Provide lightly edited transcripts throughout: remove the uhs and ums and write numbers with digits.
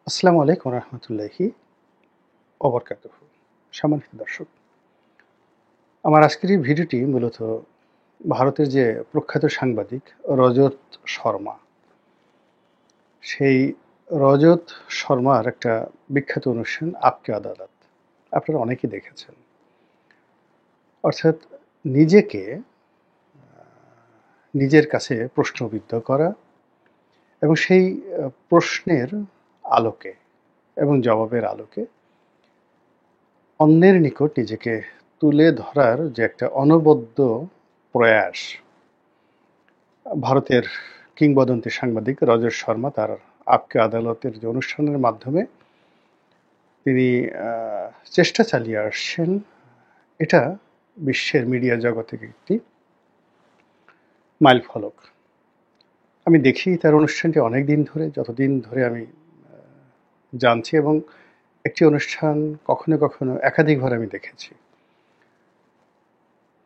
আসসালামু আলাইকুম রহমতুল্লাহি ওবরকাতুহু। সম্মানিত দর্শক, আমার আজকের এই ভিডিওটি মূলত ভারতের যে প্রখ্যাত সাংবাদিক রজত শর্মা, সেই রজত শর্মার একটা বিখ্যাত অনুষ্ঠান আপকে আদালত আপনারা অনেকেই দেখেছেন। অর্থাৎ নিজেকে নিজের কাছে প্রশ্নবিদ্ধ করা এবং সেই প্রশ্নের আলোকে এবং জবাবের আলোকে অন্যের নিকট নিজেকে তুলে ধরার যে একটা অনবদ্য প্রয়াস, ভারতের কিংবদন্তি সাংবাদিক রজত শর্মা তার আপকে আদালতের যে অনুষ্ঠানের মাধ্যমে তিনি চেষ্টা চালিয়ে আসছেন, এটা বিশ্বের মিডিয়া জগতে একটি মাইল ফলক। আমি দেখি তার অনুষ্ঠানটি অনেক দিন ধরে, যতদিন ধরে আমি জানছি, এবং একটি অনুষ্ঠান কখনো কখনো একাধিকবার আমি দেখেছি।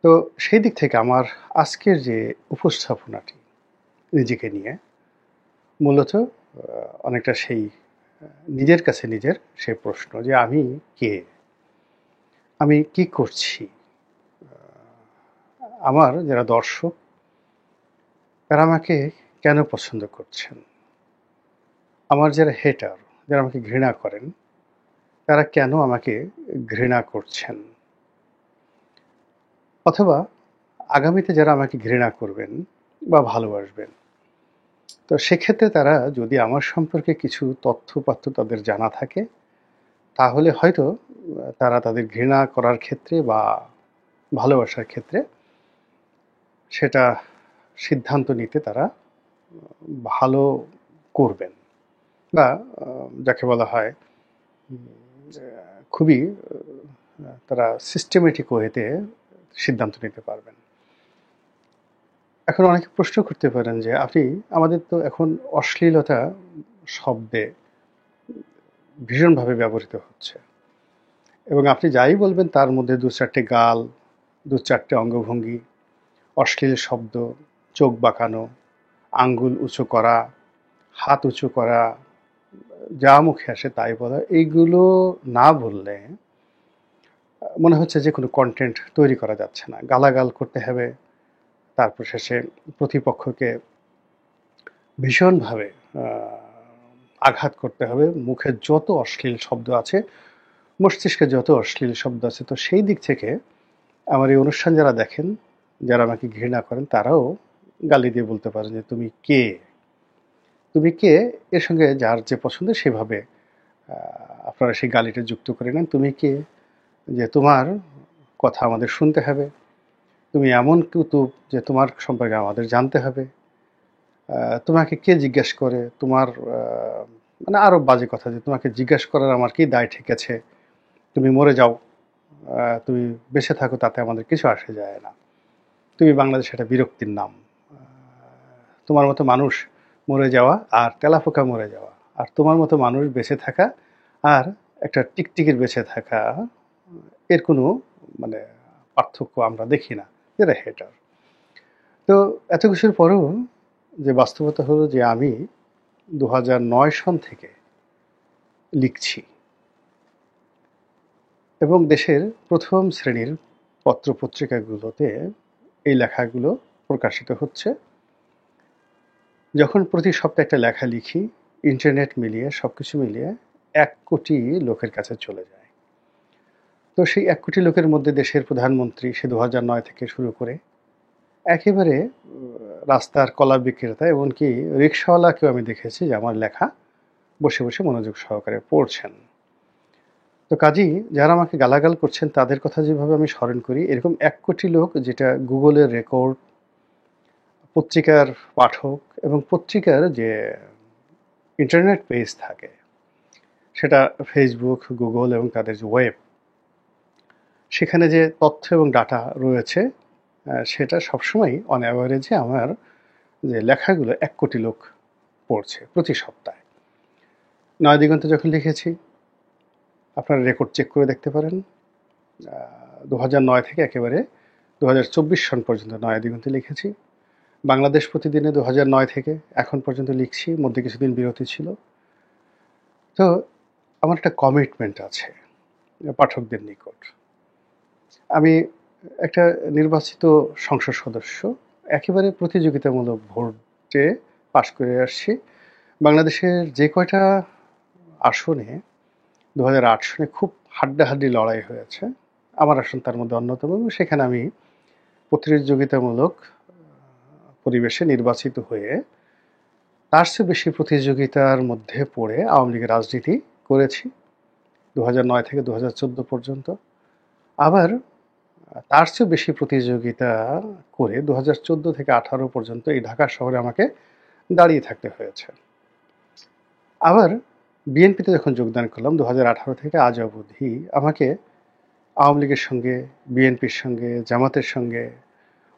তো সেই দিক থেকে আমার আজকের যে উপস্থাপনাটি নিজেকে নিয়ে মূলত অনেকটা সেই নিজের কাছে নিজের সেই প্রশ্ন যে আমি কে, আমি কি করছি, আমার যারা দর্শক তারা আমাকে কেন পছন্দ করছেন, আমার যারা হেটার, যারা আমাকে ঘৃণা করেন, তারা কেন আমাকে ঘৃণা করছেন, অথবা আগামীতে যারা আমাকে ঘৃণা করবেন বা ভালোবাসবেন, তো সেক্ষেত্রে তারা যদি আমার সম্পর্কে কিছু তথ্যপাত্র তাদের জানা থাকে, তাহলে হয়তো তারা তাদের ঘৃণা করার ক্ষেত্রে বা ভালোবাসার ক্ষেত্রে সেটা সিদ্ধান্ত নিতে তারা ভালো করবেন, বা যাকে বলা হয় খুবই তারা সিস্টেমেটিক ওয়েতে সিদ্ধান্ত নিতে পারবেন। এখন অনেকে প্রশ্ন করতে পারেন যে আপনি, আমাদের তো এখন অশ্লীলতা শব্দে ভীষণভাবে ব্যবহৃত হচ্ছে, এবং আপনি যাই বলবেন তার মধ্যে দু চারটে গাল, দু চারটে অঙ্গভঙ্গি, অশ্লীল শব্দ, চোখ বাঁকানো, আঙ্গুল উঁচু করা, হাত উঁচু করা, যা মুখে আসে তাই বলা, এইগুলো না বললে মনে হচ্ছে যে কোনো কন্টেন্ট তৈরি করা যাচ্ছে না। গালাগাল করতে হবে, তারপর শেষে প্রতিপক্ষকে ভীষণভাবে আঘাত করতে হবে। মুখে যত অশ্লীল শব্দ আছে, মস্তিষ্কে যত অশ্লীল শব্দ আছে, তো সেই দিক থেকে আমার এই অনুষ্ঠান যারা দেখেন, যারা আমাকে ঘৃণা করেন, তারাও গালি দিয়ে বলতে পারেন যে তুমি কে, তুমি কে, এর সঙ্গে যার যে পছন্দ সেভাবে আপনারা সেই গালিটা যুক্ত করে নেন। তুমি কে যে তোমার কথা আমাদের শুনতে হবে, তুমি এমন কুতুব যে তোমার সম্পর্কে আমাদের জানতে হবে, তোমাকে কে জিজ্ঞেস করে, তোমার মানে আরও বাজে কথা, যে তোমাকে জিজ্ঞেস করার আমার কি দায় ঠেকেছে, তুমি মরে যাও, তুমি বেঁচে থাকো, তাতে আমাদের কিছু আসে যায় না, তুমি বাংলাদেশে একটা বিরক্তির নাম, তোমার মতো মানুষ মরে যাওয়া আর তেলাপোকা মরে যাওয়া, আর তোমার মতো মানুষ বেঁচে থাকা আর একটা টিকটিকির বেঁচে থাকা, এর কোনো মানে পার্থক্য আমরা দেখি না, যেটা হেটার। তো এত কিছুর পরেও যে বাস্তবতা হলো যে আমি 2009 সন থেকে লিখছি, এবং দেশের প্রথম শ্রেণীর পত্রপত্রিকাগুলোতে এই লেখাগুলো প্রকাশিত হচ্ছে। যখন প্রতি সপ্তাহে একটা লেখা লিখি, ইন্টারনেট মিলিয়ে সব কিছু মিলিয়ে 1 কোটি লোকের কাছে চলে যায়। তো সেই 1 কোটি লোকের মধ্যে দেশের প্রধানমন্ত্রী সে 2009 থেকে শুরু করে একেবারে রাস্তার কলা বিক্রেতা, এমনকি রিক্সাওয়ালাকেও আমি দেখেছি যে আমার লেখা বসে বসে মনোযোগ সহকারে পড়ছেন। তো কাজেই যারা আমাকে গালাগাল করছেন তাদের কথা যেভাবে আমি স্মরণ করি, এরকম 1 কোটি লোক, যেটা গুগলের রেকর্ড, পত্রিকার পাঠক এবং পত্রিকার যে ইন্টারনেট পেজ থাকে, সেটা ফেসবুক, গুগল এবং তাদের যে ওয়েব, সেখানে যে তথ্য এবং ডাটা রয়েছে, সেটা সবসময় অন অ্যাভারেজে আমার যে লেখাগুলো 1 কোটি লোক পড়ছে প্রতি সপ্তাহে। নয়াদিগন্তে যখন লিখেছি, আপনারা রেকর্ড চেক করে দেখতে পারেন, 2009 থেকে একেবারে 2024 সন পর্যন্ত নয়াদিগন্তে লিখেছি। বাংলাদেশ প্রতিদিনে 2009 থেকে এখন পর্যন্ত লিখছি, মধ্যে কিছুদিন বিরতি ছিল। তো আমার একটা কমিটমেন্ট আছে পাঠকদের নিকট। আমি একটা নির্বাচিত সংসদ সদস্য, একেবারে প্রতিযোগিতামূলক ভোটে পাশ করে আসছি। বাংলাদেশের যে কয়টা আসনে 2008 সনে খুব হাড্ডাহাড্ডি লড়াই হয়েছে, আমার আসন তার মধ্যে অন্যতম, এবং সেখানে আমি প্রতিযোগিতামূলক পরিবেশে নির্বাচিত হয়ে তার চেয়ে বেশি প্রতিযোগিতার মধ্যে পড়ে আওয়ামী লীগের রাজনীতি করেছি 2009 থেকে 2014 পর্যন্ত। আবার তার চেয়ে বেশি প্রতিযোগিতা করে 2014 থেকে 18 পর্যন্ত এই ঢাকা শহরে আমাকে দাঁড়িয়ে থাকতে হয়েছে। আবার বিএনপিতে যখন যোগদান করলাম 2018 থেকে আজ অবধি আমাকে আওয়ামী লীগের সঙ্গে, বিএনপির সঙ্গে, জামাতের সঙ্গে,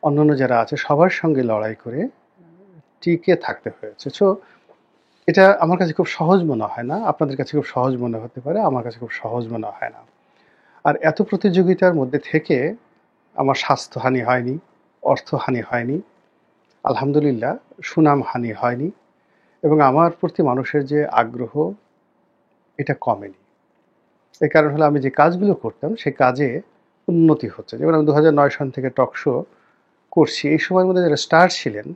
অন্যান্য যারা আছে সবার সঙ্গে লড়াই করে টিকে থাকতে হয়েছে। সো এটা আমার কাছে খুব সহজ মনে হয় না, আপনাদের কাছে খুব সহজ মনে হতে পারে, আমার কাছে খুব সহজ মনে হয় না। আর এত প্রতিযোগিতার মধ্যে থেকে আমার স্বাস্থ্যহানি হয়নি, অর্থহানি হয়নি, আলহামদুলিল্লাহ সুনাম হানি হয়নি, এবং আমার প্রতি মানুষের যে আগ্রহ এটা কমেনি। এই কারণ হলো আমি যে কাজগুলো করতাম সে কাজে উন্নতি হচ্ছে। যেমন আমি 2009 সন থেকে টক শো করছি, এই সময়ের মধ্যে যারা স্টার ছিলেন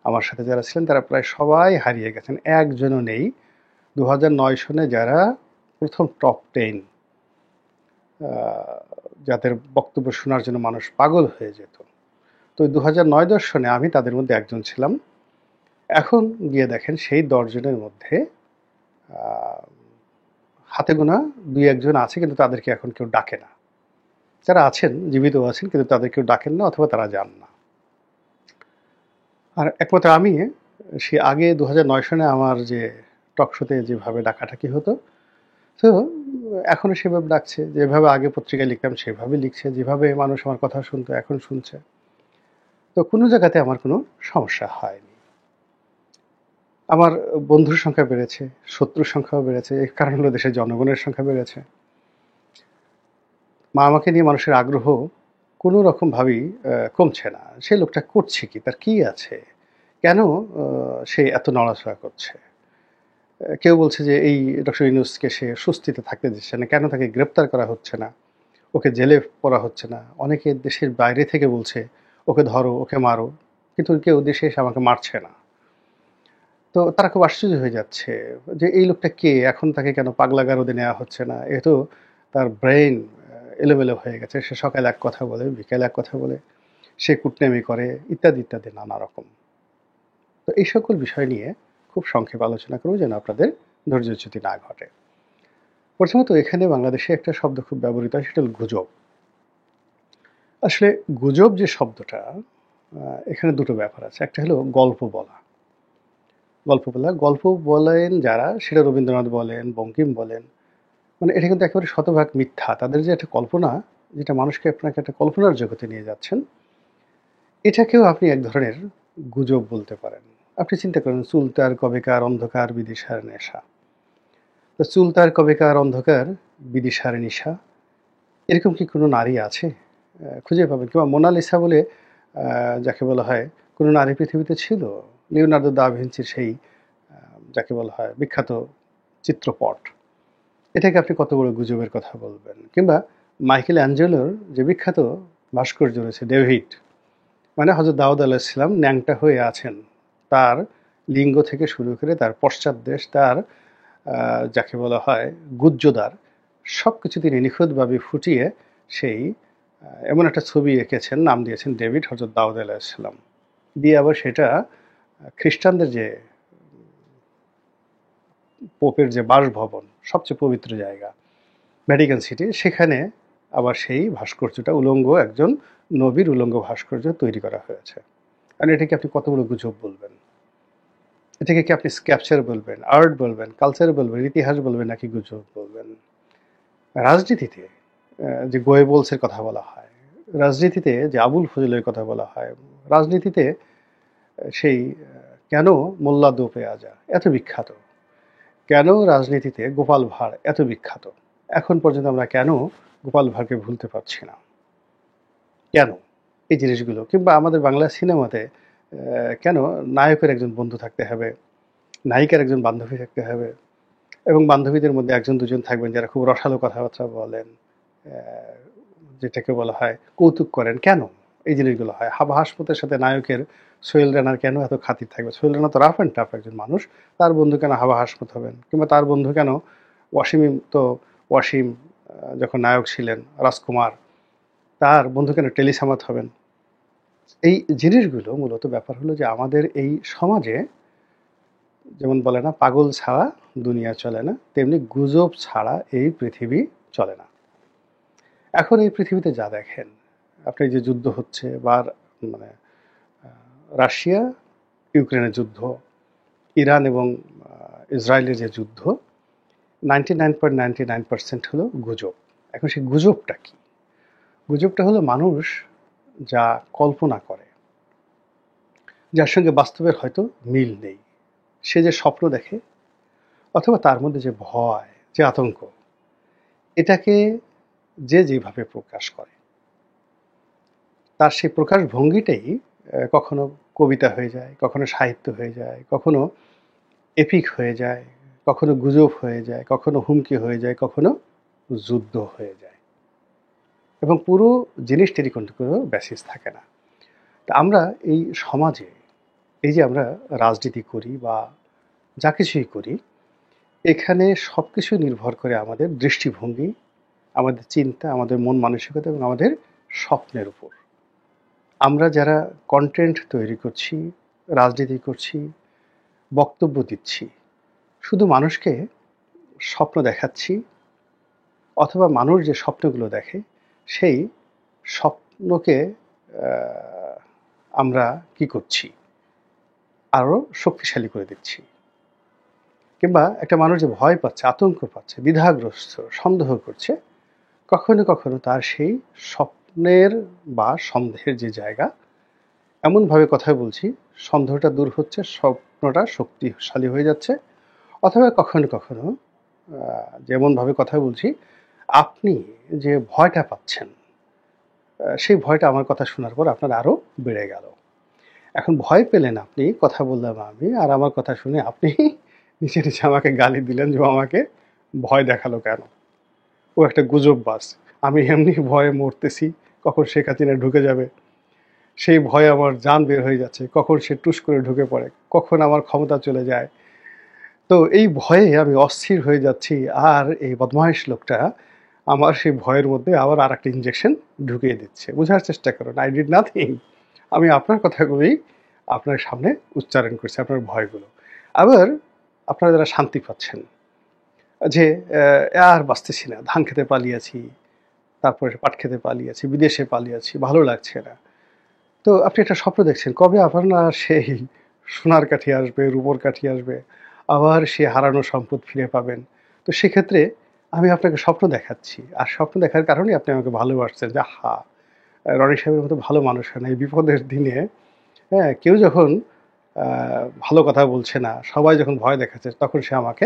আমার সাথে যারা ছিলেন তারা প্রায় সবাই হারিয়ে গেছেন, একজনও নেই। 2009 সনে যারা প্রথম টপ 10 যাদের বক্তব্য শোনার জন্য মানুষ পাগল হয়ে যেত, তো 2009-10 সনে আমি তাদের মধ্যে একজন ছিলাম। এখন গিয়ে দেখেন সেই 10 জনের মধ্যে হাতে গোনা 2-1 জন আছে, কিন্তু তাদেরকে এখন কেউ ডাকে না। যারা আছেন জীবিত আছেন, কিন্তু তাদের কেউ ডাকেন না অথবা তারা যান না। আর একমাত্র আমি সে আগে 2009 সনে আমার যে টক শোতে যেভাবে ডাকাটাকি হতো, তো এখনও সেভাবে ডাকছে, যেভাবে আগে পত্রিকায় লিখতাম সেভাবে লিখছে, যেভাবে মানুষ আমার কথা শুনতো এখন শুনছে। তো কোনো জায়গাতে আমার কোনো সমস্যা হয়নি। আমার বন্ধুর সংখ্যা বেড়েছে, শত্রুর সংখ্যাও বেড়েছে, এর কারণ হলো দেশের জনগণের সংখ্যা বেড়েছে। আমাকে নিয়ে মানুষের আগ্রহ কোনো রকমভাবেই কমছে না। সে লোকটা করছে কি, তার কি আছে, কেন সে এত নড়াচড়া করছে। কেউ বলছে যে এই ডক্টর ইউনূসকে সে স্বস্তিতে থাকতে দিচ্ছে না, কেন তাকে গ্রেপ্তার করা হচ্ছে না, ওকে জেলে পড়া হচ্ছে না। অনেকে দেশের বাইরে থেকে বলছে ওকে ধরো, ওকে মারো, কিন্তু কেউ দেশে এসে আমাকে মারছে না। তো তারা খুব আশ্চর্য হয়ে যাচ্ছে যে এই লোকটা কে, এখন তাকে কেন পাগলা গারদে নেওয়া হচ্ছে না। এ তো তার ব্রেইন এলোমেলো হয়ে গেছে, সে সকালে এক কথা বলে, বিকেলে এক কথা বলে, সে কুটনেমি করে, ইত্যাদি ইত্যাদি নানা রকম। তো এই সকল বিষয় নিয়ে খুব সংক্ষেপে আলোচনা করব যেন আপনাদের ধৈর্যচ্যুতি না ঘটে। প্রথমত এখানে বাংলাদেশে একটা শব্দ খুব ব্যবহৃত হয়, সেটা হল গুজব। আসলে গুজব যে শব্দটা, এখানে দুটো ব্যাপার আছে। একটা হলো গল্প বলা। গল্প বলেন যারা, সেটা রবীন্দ্রনাথ বলেন, বঙ্কিম বলেন, মানে এটা কিন্তু একেবারে শতভাগ মিথ্যা। তাদের যে একটা কল্পনা, যেটা মানুষকে আপনাকে একটা কল্পনার জগতে নিয়ে যাচ্ছেন, এটাকেও আপনি এক ধরনের গুজব বলতে পারেন। আপনি চিন্তা করেন, চুল তার কবেকার অন্ধকার বিদিশার নেশা। তো চুল তার কবেকার অন্ধকার বিদিশার নেশা, এরকম কি কোনো নারী আছে? খুঁজে পাবেন? কিংবা মোনালিসা বলে যাকে বলা হয়, কোনো নারী পৃথিবীতে ছিল? লিওনার্দো দা ভিঞ্চির সেই যাকে বলা হয় বিখ্যাত চিত্রপট, এটাকে আপনি কত বড় গুজবের কথা বলবেন? কিংবা মাইকেল অ্যাঞ্জেলোর যে বিখ্যাত ভাস্কর্য রয়েছে ডেভিড, মানে হযরত দাউদ আলাইহিস সালাম ন্যাংটা হয়ে আছেন, তার লিঙ্গ থেকে শুরু করে তার পশ্চাৎদেশ, তার যাকে বলা হয় গুহ্যদ্বার, সব কিছু তিনি নিখুঁতভাবে ফুটিয়ে সেই এমন একটা ছবি এঁকেছেন, নাম দিয়েছেন ডেভিড, হযরত দাউদ আলাইহিস সালাম দিয়ে। আবার সেটা খ্রিস্টানদের যে পোপের যে বাসভবন, সবচেয়ে পবিত্র জায়গা ভ্যাটিকান সিটি, সেখানে আবার সেই ভাস্কর্যটা উলঙ্গ একজন নবীর উলঙ্গ ভাস্কর্য তৈরি করা হয়েছে। আর এটাকে আপনি কত বড় গুজব বলবেন? এটাকে কি আপনি স্ক্যাপচার বলবেন, আর্ট বলবেন, কালচার বলবেন, ইতিহাস বলবেন, নাকি গুজব বলবেন? রাজনীতিতে যে গোয়েবলসের কথা বলা হয়, রাজনীতিতে যে আবুল ফজলের কথা বলা হয়, রাজনীতিতে সেই কেন মোল্লা দো পেয়াজা এত বিখ্যাত, কেন রাজনীতিতে গোপাল ভাঁড় এত বিখ্যাত, এখন পর্যন্ত আমরা কেন গোপাল ভাঁড়কে ভুলতে পারছি না? কেন এই জিনিসগুলো? কিংবা আমাদের বাংলা সিনেমাতে কেন নায়কের একজন বন্ধু থাকতে হবে, নায়িকার একজন বান্ধবী থাকতে হবে? এবং বান্ধবীদের মধ্যে একজন দুজন থাকবেন যারা খুব রসালো কথাবার্তা বলেন, যেটাকে বলা হয় কৌতুক করেন। কেন এই জিনিসগুলো হয়? হাবা হাসপাতের সাথে নায়কের সোহেল রানার কেন এত খাতির থাকবে? সোহেল রানা তো রাফ অ্যান্ড টাফ একজন মানুষ, তার বন্ধু কেন হাবা হাসপাত হবেন? কিংবা তার বন্ধু কেন ওয়াসিম যখন নায়ক ছিলেন, রাজকুমার, তার বন্ধু কেন টেলিসামাত হবেন? এই জিনিসগুলো মূলত ব্যাপার হলো যে আমাদের এই সমাজে যেমন বলে না, পাগল ছাড়া দুনিয়া চলে না, তেমনি গুজব ছাড়া এই পৃথিবী চলে না। এখন এই পৃথিবীতে যা দেখেন আপনি, যে যুদ্ধ হচ্ছে বা মানে রাশিয়া ইউক্রেনের যুদ্ধ, ইরান এবং ইসরায়েলের যে যুদ্ধ, 99.99% হলো গুজব। এখন সেই গুজবটা কি? গুজবটা হলো মানুষ যা কল্পনা করে, যার সঙ্গে বাস্তবের হয়তো মিল নেই, সে যে স্বপ্ন দেখে অথবা তার মধ্যে যে ভয়, যে আতঙ্ক, এটাকে যে যেভাবে প্রকাশ করে, তার সেই প্রকাশ ভঙ্গিটাই কখনো কবিতা হয়ে যায়, কখনো সাহিত্য হয়ে যায়, কখনো এপিক হয়ে যায়, কখনো গুজব হয়ে যায়, কখনো হুমকি হয়ে যায়, কখনো যুদ্ধ হয়ে যায়, এবং পুরো জিনিসটিরই কিন্তু কোনো বেসিস থাকে না। তা আমরা এই সমাজে এই যে আমরা রাজনীতি করি বা যা কিছুই করি, এখানে সব কিছু নির্ভর করে আমাদের দৃষ্টিভঙ্গি, আমাদের চিন্তা, আমাদের মন মানসিকতা এবং আমাদের স্বপ্নের উপর। আমরা যারা কন্টেন্ট তৈরি করছি, রাজনীতি করছি, বক্তব্য দিচ্ছি, শুধু মানুষকে স্বপ্ন দেখাচ্ছি, অথবা মানুষ যে স্বপ্নগুলো দেখে সেই স্বপ্নকে আমরা কি করছি, আরও শক্তিশালী করে দিচ্ছি। কিংবা একটা মানুষ যে ভয় পাচ্ছে, আতঙ্ক পাচ্ছে, দ্বিধাগ্রস্ত, সন্দেহ করছে, কখনো কখনো তার সেই স্বপ্নের বা সন্দেহের যে জায়গা, এমনভাবে কথা বলছি সন্দেহটা দূর হচ্ছে, স্বপ্নটা শক্তিশালী হয়ে যাচ্ছে। অথবা কখনো কখনো যেমনভাবে কথা বলছি, আপনি যে ভয়টা পাচ্ছেন, সেই ভয়টা আমার কথা শোনার পর আপনার আরও বেড়ে গেল। এখন ভয় পেলেন আপনি, কথা বললাম আমি, আর আমার কথা শুনে আপনি নিচে নিচে আমাকে গালি দিলেন যে আমাকে ভয় দেখালো কেন, ও একটা গুজববাজ, আমি এমনি ভয়ে মরতেছি, কখন শেখ হাসিনা ঢুকে যাবে, সেই ভয়ে আমার জান বের হয়ে যাচ্ছে, কখন সে টুস করে ঢুকে পড়ে, কখন আমার ক্ষমতা চলে যায়। তো এই ভয়ে আমি অস্থির হয়ে যাচ্ছি, আর এই বদমাইশ লোকটা আমার সেই ভয়ের মধ্যে আবার আর একটা ইঞ্জেকশন ঢুকিয়ে দিচ্ছে। বোঝার চেষ্টা করুন, আই ডিড নাথিং। আমি আপনার কথাগুলোই আপনার সামনে উচ্চারণ করছি, আপনার ভয়গুলো। আবার আপনারা যারা শান্তি পাচ্ছেন, যে আর বাঁচতেছি না, ধান খেতে পালিয়েছি, তারপরে পাট খেতে পালিয়েছি, বিদেশে পালিয়েছি, ভালো লাগছে না, তো আপনি একটা স্বপ্ন দেখছেন কবে আপনার সেই সোনার কাঠি আসবে, রূপোর কাঠি আসবে, আবার সে হারানো সম্পদ ফিরে পাবেন। তো সেক্ষেত্রে আমি আপনাকে স্বপ্ন দেখাচ্ছি, আর স্বপ্ন দেখার কারণে আপনি আমাকে ভালোবাসছেন যে হা, রনি সাহেবের মতো ভালো মানুষ হয় না এই বিপদের দিনে। হ্যাঁ, কেউ যখন ভালো কথা বলছে না, সবাই যখন ভয় দেখাচ্ছে, তখন সে আমাকে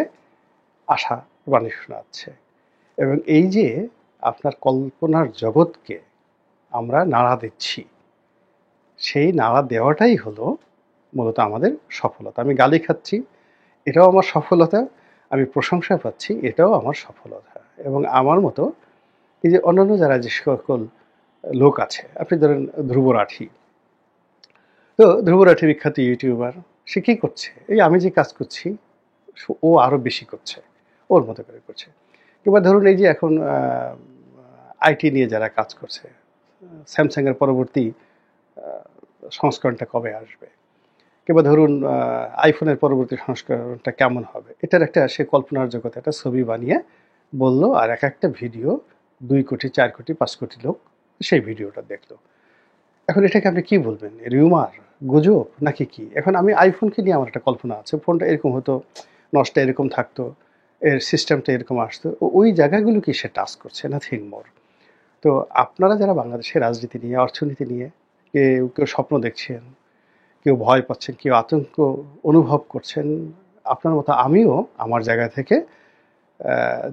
আশা বাণী শোনাচ্ছে। এবং এই যে আপনার কল্পনার জগৎকে আমরা নাড়া দিচ্ছি, সেই নাড়া দেওয়াটাই হলো মূলত আমাদের সফলতা। আমি গালি খাচ্ছি, এটাও আমার সফলতা, আমি প্রশংসা পাচ্ছি, এটাও আমার সফলতা। এবং আমার মতো এই যে অন্যান্য যারা যে সকল লোক আছে, আপনি ধরেন ধ্রুব রাঠি, তো ধ্রুব রাঠি বিখ্যাত ইউটিউবার, সে কী করছে, এই আমি যে কাজ করছি ও আরও বেশি করছে, ওর মতো করে করছে। কিংবা ধরুন এই যে এখন আইটি নিয়ে যারা কাজ করছে, স্যামসাংয়ের পরবর্তী সংস্করণটা কবে আসবে, কিংবা ধরুন আইফোনের পরবর্তী সংস্করণটা কেমন হবে, এটার একটা সে কল্পনার জগতে একটা ছবি বানিয়ে বলল, আর এক একটা ভিডিও 2 কোটি, 4 কোটি, 5 কোটি লোক সেই ভিডিওটা দেখলো। এখন এটাকে আপনি কি বলবেন, রিউমার, গুজব নাকি কি? এখন আমি আইফোনকে নিয়ে আমার একটা কল্পনা আছে, ফোনটা এরকম হতো, নচটা এরকম থাকতো, এর সিস্টেমটা এরকম আসতো, ওই জায়গাগুলো কি সে টাচ করছে, নাথিং মোর। তো আপনারা যারা বাংলাদেশের রাজনীতি নিয়ে, অর্থনীতি নিয়ে কেউ কেউ স্বপ্ন দেখছেন, কেউ ভয় পাচ্ছেন, কেউ আতঙ্ক অনুভব করছেন, আপনার মতো আমিও আমার জায়গা থেকে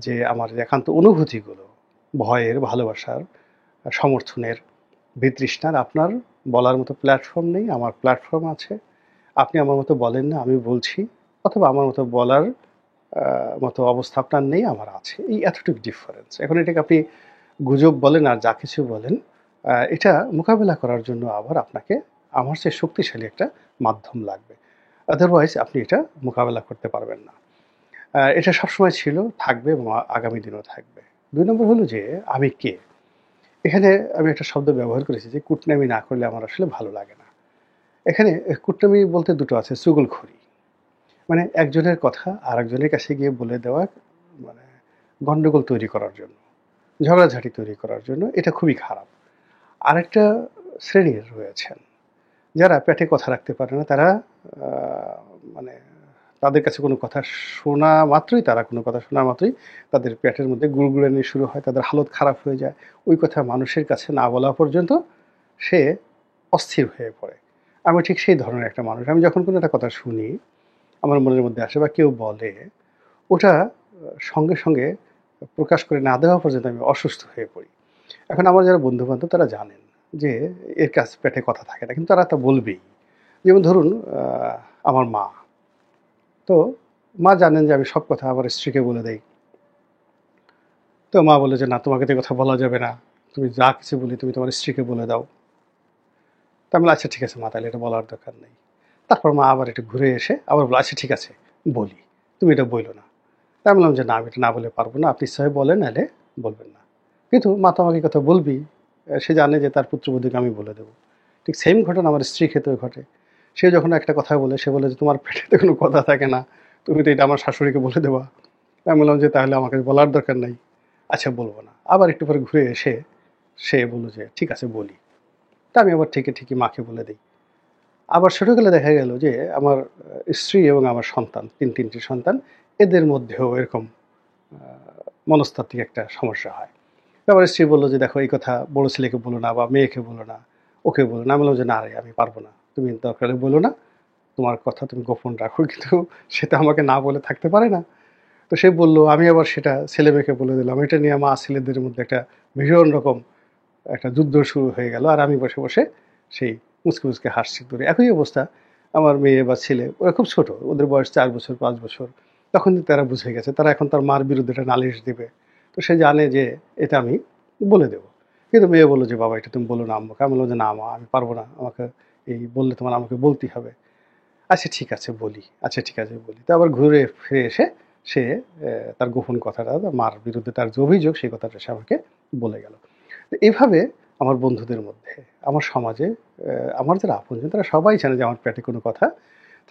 যে আমার একান্ত অনুভূতিগুলো, ভয়ের, ভালোবাসার, সমর্থনের, বিতৃষ্ণার, আপনার বলার মতো প্ল্যাটফর্ম নেই, আমার প্ল্যাটফর্ম আছে। আপনি আমার মতো বলেন না, আমি বলছি, অথবা আমার মতো বলার মতো অবস্থা আপনার নেই, আমার আছে। এই এতটুকু ডিফারেন্স। এখন এটাকে আপনি গুজব বলেন আর যা কিছু বলেন, এটা মোকাবেলা করার জন্য আবার আপনাকে আমার চেয়ে শক্তিশালী একটা মাধ্যম লাগবে। আদারওয়াইজ আপনি এটা মোকাবেলা করতে পারবেন না। এটা সবসময় ছিল, থাকবে এবং আগামী দিনেও থাকবে। ২ নম্বর হলো যে আমি কে? এখানে আমি একটা শব্দ ব্যবহার করেছি যে কুটনামি না করলে আমার আসলে ভালো লাগে না। এখানে কুটনামি বলতে দুটো আছে, চুগলখড়ি। মানে একজনের কথা আরেকজনের কাছে গিয়ে বলে দেওয়া, মানে গন্ডগোল তৈরি করার জন্য, ঝগড়াঝাটি তৈরি করার জন্য, এটা খুবই খারাপ। আরেকটা শ্রেণীর রয়েছেন যারা পেটে কথা রাখতে পারে না, তারা মানে তাদের কাছে কোনো কথা শোনা মাত্রই, তারা কোনো কথা শোনা মাত্রই তাদের পেটের মধ্যে গুড়গুড়ানি শুরু হয়, তাদের হালত খারাপ হয়ে যায়। ওই কথা মানুষের কাছে না বলা পর্যন্ত সে অস্থির হয়ে পড়ে। আমি ঠিক সেই ধরনের একটা মানুষ। আমি যখন কোনো একটা কথা শুনি, আমার মনের মধ্যে আসে বা কেউ বলে, ওটা সঙ্গে সঙ্গে প্রকাশ করে না দেওয়া পর্যন্ত আমি অসুস্থ হয়ে পড়ি। এখন আমার যারা বন্ধু-বান্ধব তারা জানেন যে এর কাছে পেটে কথা থাকে না, কিন্তু তারা তা বলবেই। যেমন ধরুন আমার মা। তো মা জানেন যে আমি সব কথা আমার স্ত্রীকে বলে দেই। তো মা বলে যে, "না, তোমাকে তো এ কথা বলা যাবে না। তুমি যা কিছু বলি তুমি তোমার স্ত্রীকে বলে দাও।" তো আমি বললাম, "আচ্ছা ঠিক আছে মা, তাহলে এটা বলার দরকার নেই।" তারপর মা আবার একটু ঘুরে এসে আবার বলল, "আচ্ছা ঠিক আছে, বলি। তুমি এটা বইলো না।" তা আমি বললাম যে, "না, আমি এটা না বলে পারব না। আপনি ইচ্ছা হয় বলেন, নাহলে বলবেন না।" কিন্তু মা তো আমাকে এই কথা বলবেই। সে জানে যে তার পুত্রবধূকে আমি বলে দেব। ঠিক সেম ঘটনা আমার স্ত্রীর ক্ষেত্রেও ঘটে। সে যখন একটা কথা বলে, সে বলে যে, "তোমার পেটেতে কোনো কথা থাকে না। তুমি তো এটা আমার শাশুড়িকে বলে দেবা।" আমি বললাম যে, "তাহলে আমাকে বলার দরকার নাই। আচ্ছা বলব না।" আবার একটু পরে ঘুরে এসে সে বলল যে, "ঠিক আছে বলি।" তা আমি আবার ঠিকই মাকে বলে দেই। আবার ছোটবেলায় দেখা গেল যে আমার স্ত্রী এবং আমার সন্তান, ৩টি সন্তান, এদের মধ্যেও এরকম আ মনস্তাত্ত্বিক একটা সমস্যা হয়। তো আমার স্ত্রী বলল যে, "দেখো এই কথা বড় ছেলেকে বলো না বা মেয়েকে বলো না, ওকে বলো না।" আমি বললাম যে, "না রে, আমি পারব না। তুমি দরকার হলে বলো না। তোমার কথা তুমি গোপন রাখো।" কিন্তু সে তো আমাকে না বলে থাকতে পারে না। তো সে বলল, আমি আবার সেটা ছেলে-মেয়েকে বলে দিলাম। এটা নিয়ে মা-ছেলেদের মধ্যে একটা ভীষণ রকম একটা যুদ্ধ শুরু হয়ে গেল। আর আমি বসে সেই মুচকে হাসছি দূরে। একই অবস্থা আমার মেয়ে বা ছেলে, ওরা খুব ছোট। ওদের বয়স ৪ বছর, ৫ বছর। তখন তারা বুঝে গেছে। তারা এখন তার মার বিরুদ্ধে একটা নালিশ দিবে। তো সে জানে যে এটা আমি বলে দেব। কিন্তু মেয়ে বলল যে, "বাবা এটা তুমি বলো না আম্মুকে।" আমি বললাম যে, "না মা, আমি পারব না। আমাকে এই বললে তোমার আমাকে বলতেই হবে।" "আচ্ছা ঠিক আছে বলি। আচ্ছা ঠিক আছে বলি।" তো আবার ঘুরে ফিরে এসে সে তার গোপন কথাটা, তার মার বিরুদ্ধে তার যে অভিযোগ, সেই কথাটা সে আমাকে বলে গেল। তো এভাবে আমার বন্ধুদের মধ্যে, আমার সমাজে, আমার যারা আপনজন তারা সবাই জানে যে আমার পেটে কোনো কথা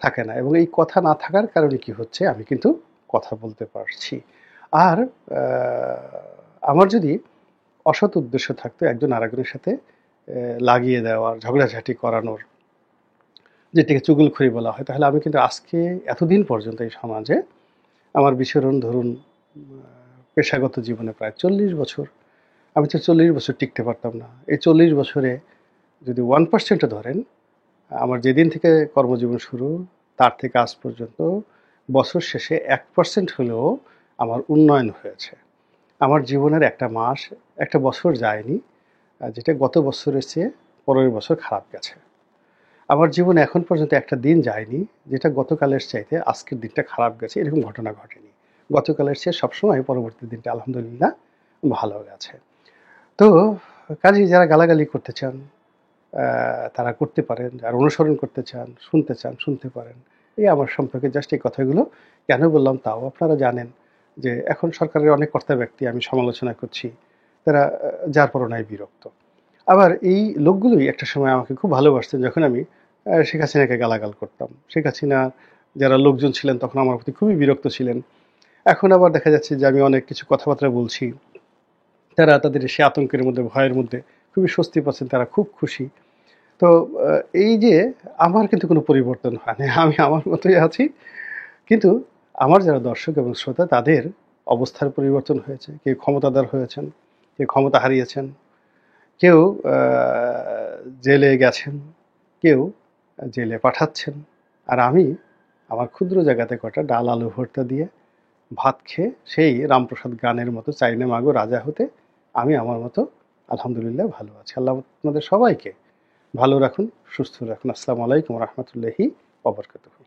থাকে না, এবং এই কথা না থাকার কারণে কি হচ্ছে, আমি কিন্তু কথা বলতে পারছি। আর আ আমার যদি অসৎ উদ্দেশ্য থাকতো একজন আরেকজনের সাথে লাগিয়ে দেওয়ার, ঝগড়াঝাটি করানোর, যেটাকে চুগলখড়ি বলা হয়, তাহলে আমি কিন্তু আজকে এতদিন পর্যন্ত এই সমাজে আমার বিচরণ ধরুন পেশাগত জীবনে প্রায় ৪০ বছর। আমি তো ৪০ বছর টিকতে পারতাম না। এই ৪০ বছরে যদি 1% ও ধরেন, আমার যেদিন থেকে কর্মজীবন শুরু, তার থেকে আজ পর্যন্ত বছর শেষে 1% হলেও আমার উন্নয়ন হয়েছে। আমার জীবনের একটা মাস, একটা বছর যায়নি যেটা গত বছরের চেয়ে পরের বছর খারাপ গেছে। আমার জীবনে এখন পর্যন্ত একটা দিন যায়নি যেটা গতকালের চাইতে আজকের দিনটা খারাপ গেছে, এরকম ঘটনা ঘটেনি। গতকালের চেয়ে সবসময় পরবর্তী দিনটা আলহামদুলিল্লাহ ভালো গেছে। তো কাজেই যারা গালাগালি করতে চান, তারা করতে পারেন। যারা অনুসরণ করতে চান, শুনতে পারেন। এই আমার সম্পর্কে জাস্ট এই কথাগুলো কেন বললাম তাও আপনারা জানেন যে এখন সরকারের অনেক কর্তা ব্যক্তি আমি সমালোচনা করছি। তারা যার পরনাই বিরক্ত। আবার এই লোকগুলোই একটা সময় আমাকে খুব ভালোবাসতেন যখন আমি শেখ হাসিনাকে গালাগাল করতাম। শেখ হাসিনা যারা লোকজন ছিলেন তখন আমার প্রতি খুবই বিরক্ত ছিলেন। এখন আবার দেখা যাচ্ছে যে আমি অনেক কিছু কথাবার্তা বলছি। তারা তাদের সে আতঙ্কের মধ্যে, ভয়ের মধ্যে খুবই স্বস্তি পাচ্ছেন, তারা খুব খুশি। তো আ এই যে আমার কিন্তু কোনো পরিবর্তন হয় নাই। আমি আমার মতোই আছি। কিন্তু আমার যারা দর্শক এবং শ্রোতা, তাদের অবস্থার পরিবর্তন হয়েছে। কেউ ক্ষমতাধর হয়েছেন, কেউ ক্ষমতা হারিয়েছেন, কেউ আ জেলে গেছেন, কেউ জেলে পাঠাচ্ছেন। আর আমি আমার ক্ষুদ্র জায়গাতে কটা ডাল আলু ভর্তা দিয়ে ভাত খেয়ে সেই রামপ্রসাদ গানের মতো "চাই না মাগো রাজা হতে", আমি আমার মতো আলহামদুলিল্লাহ ভালো আছি। আল্লাহ আপনাদের সবাইকে ভালো রাখুন, সুস্থ রাখুন। আসসালামু আলাইকুম ওয়া রাহমাতুল্লাহি ওয়া বারাকাতুহু।